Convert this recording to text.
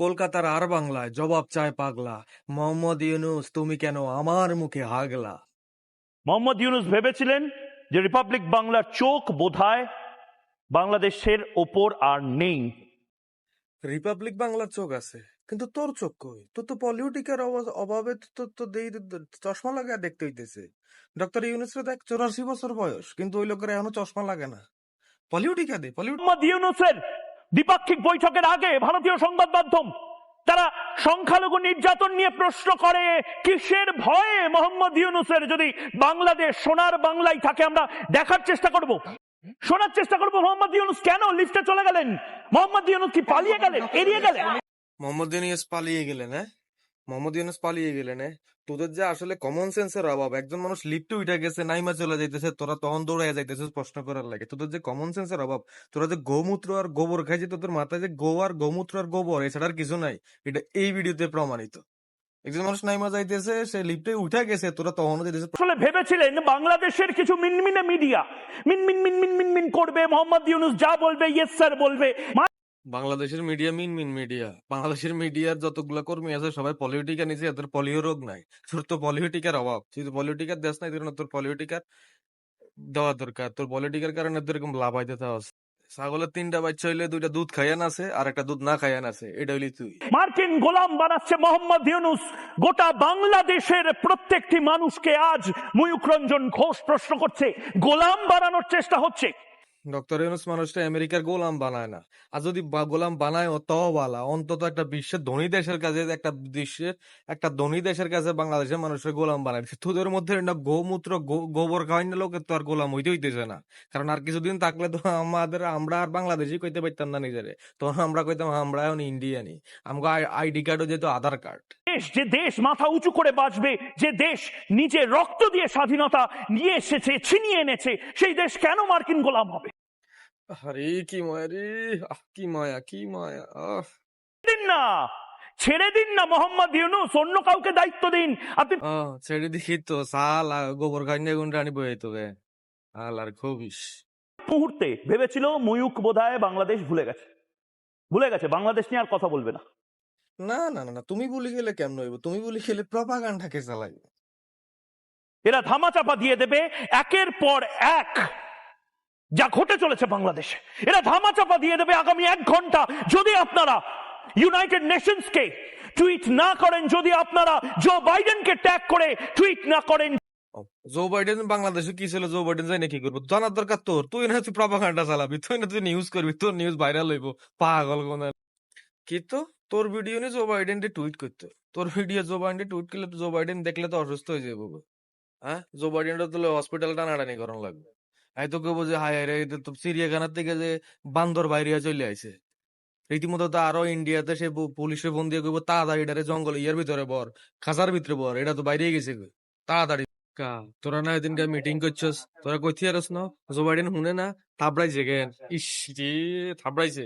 কলকাতার আর বাংলায় জবাব চায় পাগলা, মোহাম্মদ ইউনুস তুমি কেন আমার মুখে হাগলা। মোহাম্মদ ইউনুস ভেবেছিলেন যে রিপাবলিক বাংলার চোখ বোধহয় বাংলাদেশের ওপর আর নেই। রিপাবলিক বাংলার চোখ আছে, কিন্তু তোর চোখ কই? তোর তো পলিটিকের অভাবে চশমা লাগায় দেখতে হইতেছে। ডক্টর ইউনুসের দেখ 84 বছর বয়স, কিন্তু ওই লোকের এখনো চশমা লাগে না। পলিউটিকা দে পলিউট মোহাম্মদ ইউনুসের দ্বিপাক্ষিক বৈঠকের আগে ভারতীয় সংবাদ মাধ্যম তারা সংখ্যালঘু নির্যাতন নিয়ে প্রশ্ন করে। কিসের ভয়ে? মোহাম্মদ ইউনুসের যদি বাংলাদেশ সোনার বাংলায় থাকে আমরা দেখার চেষ্টা করব, শোনার চেষ্টা করব মোহাম্মদ ইউনুস কেন লিফটে চলে গেলেন। মোহাম্মদ ইউনুস কি পালিয়ে গেলেন, এড়িয়ে গেলেন? মোহাম্মদ ইউনুস পালিয়ে গেলেন, হ্যাঁ? মোহাম্মদ ইউনুস পালিয়ে গেলেন, হ্যাঁ? তোদের যে আসলে কমন সেন্সের অভাব। একজন মানুষ লিফটে উঠে গেছে, নাইমা চলে যাইতেছে, তোরা তখন দৌড়াইয়া যাইতেছিস প্রশ্ন করার লাগে। তোদের যে কমন সেন্সের অভাব, তোরা যে গোমূত্র আর গোবর খাইছে, তোদের মাথায় যে গো আর গোমূত্র আর গোবর এছাড়া আর কিছু নাই। এটা এই ভিডিওতে প্রমাণিত। একজন মানুষ নাইমা যাইতেছে, সে লিফটে উঠে গেছে, তোরা তখনও যাইতেছে। আসলে ভেবেছিলেন বাংলাদেশের কিছু মিনমিনে মিডিয়া মিনমিন মিনমিন মিনমিন করবে, মোহাম্মদ ইউনুস যা বলবে ইয়েস স্যার বলবে। বাংলাদেশের মিডিয়া মিন মিডিয়া, বাংলাদেশের মিডিয়ার যতগুলা কর্মী আছে সবাই পলিটিকা নিচে, এদের পলিও রোগ নাই। তোর তো পলিটিকার অভাব, তুই তো পলিটিকার দেশ নাই, তোর পলিটিকার দেওয়া দরকার। তোর পলিটিকার কারণে তো এরকম লাভ আইতে আছে। ছাগলের 3টা বাচ্চা হইলে 2টা দুধ খাইয়ান আছে আর একটা দুধ না খাইয়ান আছে, এটা হইলি তুই। মার্কিন গোলাম বানাচ্ছে মোহাম্মদ ইউনুস। গোটা বাংলাদেশের প্রত্যেকটি মানুষকে আজ ময়ূখ রঞ্জন ঘোষ প্রশ্ন করছে, গোলাম বানানোর চেষ্টা হচ্ছে। ডক্টর ইউনুস মানুষটা আমেরিকার গোলাম বানায় না। আর যদি গোলাম বানায় তাও বালা, অন্তত একটা বিশ্বের ধনী দেশের কাছে, একটা ধনী দেশের কাছে বাংলাদেশের মানুষের গোলাম বানায়। তোদের মধ্যে না গোমূত্র গোবর খাওয়াই না লোকের তো আর গোলাম হইতেছে না। কারণ আর কিছুদিন থাকলে তো আমরা আর বাংলাদেশই কইতে পারতাম না নিজেরে, তখন আমরা কইতাম আমরা এখন ইন্ডিয়ানি। আমাকে আইডি কার্ডও যেত আধার কার্ড। যে দেশ মাথা উঁচু করে বাঁচবে, যে দেশ নিজের রক্ত দিয়ে স্বাধীনতা নিয়ে এসেছে, ছিনিয়ে এনেছে, সেই দেশ কেন মার্কিন গোলাম হবে? আরে কি মায়া রে, কি মায়া, কি মায়া। দিন না, ছেড়ে দিন না মোহাম্মদ ইউনুস, অন্য কাউকে দায়িত্ব দিন। আপনি ছেড়ে দিই তো সাল গোবর খাইনে গুণ রানি বই তোকে আল আর খবিস। মুহূর্তে ভেবেছিল ময়ূক বোধহয় বাংলাদেশ ভুলে গেছে, বাংলাদেশ নিয়ে আর কথা বলবে না। না না না না, তুমি বলি গেলে কেমন হইব? তুমি বলি গেলে প্রপাগান্ডাকে চালাই। এরা ধামাচাপা দিয়ে দেবে একের পর এক যা ঘটে চলেছে বাংলাদেশে। এরা ধামাচাপা দিয়ে দেবে আগামী 1 ঘন্টা যদি আপনারা ইউনাইটেড নেশনসকে টুইট না করেন, যদি আপনারা জো বাইডেনকে ট্যাগ করে টুইট না করেন। জো বাইডেন বাংলাদেশে কি ছিল? জো বাইডেন যাই না কি করবো? জানার দরকার তোর? তুই না তুই প্রপাগান্ডা চালাবি, তুই না তুই নিউজ করবি, তোর নিউজ ভাইরাল হইব। পাগল কোন কি তো তোর ভিডিও নিয়ে জো বাইডেন টুইট করতো? তোর ভিডিও জো বাইডেন টুইট করলে জো বাইডেন দেখলে তো অসুস্থ হয়ে যাবো। হ্যাঁ, জো বাইডেন তো হসপিটাল টানাটানি করান লাগবে। এই তো কেবো যে হায় রে, তো সিরিয়াখানার থেকে যে বান্দর বাইরে চলে আইছে রীতিমতো। তো আরো ইন্ডিয়াতে সে পুলিশে ফোন দিয়ে কইবো তাড়াতাড়ি এটারে জঙ্গল ইয়ার ভিতরে বর, খাঁচার ভিতরে বর, এটা তো বাইরে গেছে তাড়াতাড়ি। তোরা না এদিনকে মিটিং করছস, তোরা কইতে আরস না জো বাইডেন শুনে না, থাবড়াইছে কেন? ইস রে, থাবড়াইছে।